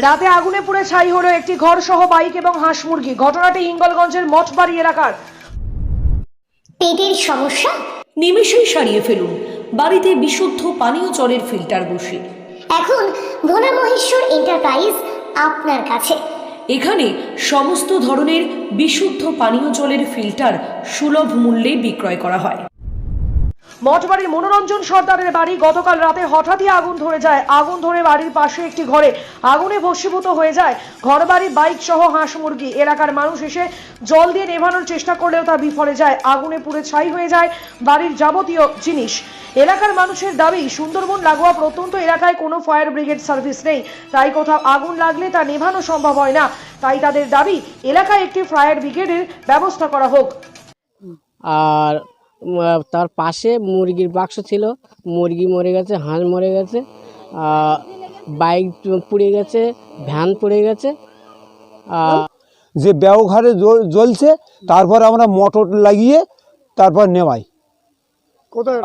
রাতে আগুনে পুড়ে ছাই হলো একটি ঘর সহ বাইক এবং হাঁস মুরগি। ঘটনাটি হিঙ্গলগঞ্জের মঠবাড়ি এলাকার। পেটের সমস্যা নিমেষেই সারিয়ে ফেলুন বাড়িতে বিশুদ্ধ পানীয় জলের ফিল্টার বসিয়ে। এখন ভোলা মহেশ্বর এন্টারপ্রাইজ আপনার কাছে। এখানে সমস্ত ধরনের বিশুদ্ধ পানীয় জলের ফিল্টার সুলভ মূল্যে বিক্রয় করা হয়। মঠবাড়ির মনোরঞ্জন সর্দারের বাড়ি গতকাল রাতে হঠাৎই আগুন ধরে যায়। আগুন ধরে বাড়ির পাশে একটি ঘরে আগুনে ভস্মীভূত হয়ে যায় ঘরবাড়ি, বাইক সহ হাঁস মুরগি। এলাকার মানুষ এসে জল দিয়ে নেভানোর চেষ্টা করলেও তা বিফলে যায়। আগুনে পুড়ে ছাই হয়ে যায় বাড়ির যাবতীয় জিনিস। এলাকার মানুষের দাবি, সুন্দরবন লাগোয়া প্রত্যন্ত এলাকায় কোনো ফায়ার ব্রিগেড সার্ভিস নেই, তাই কোথাও আগুন লাগলে তা নেভানো সম্ভব হয় না। তাই তাদের দাবি এলাকায় একটি ফায়ার ব্রিগেডের ব্যবস্থা করা হোক। আর তার পাশে মুরগির বাক্স ছিল, মুরগি মরে গেছে, হাঁস মরে গেছে, বাইক পুড়ে গেছে, ভ্যান পুড়ে গেছে। যে ব্যবহারে জ্বলছে, তারপর আমরা মোটর লাগিয়ে তারপর নেভাই। কোথায়?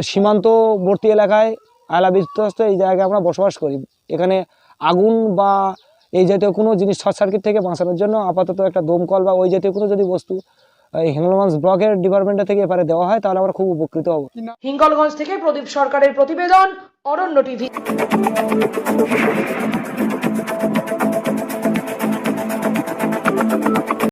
সীমান্তবর্তী এলাকায় আয়লা বিধ্বস্ত এই জায়গায় আমরা বসবাস করি। এখানে আগুন বা এই জাতীয় কোনো জিনিস শর্ট সার্কিট থেকে বাঁচানোর জন্য আপাতত একটা দমকল বা ওই জাতীয় কোনো যদি বস্তু হিঙ্গলগঞ্জ ব্লকের ডিপার্টমেন্ট থেকে এবারে দেওয়া হয় তাহলে আমরা খুব উপকৃত হব। হিঙ্গলগঞ্জ থেকে প্রদীপ সরকারের প্রতিবেদন, অরণ্য টিভি।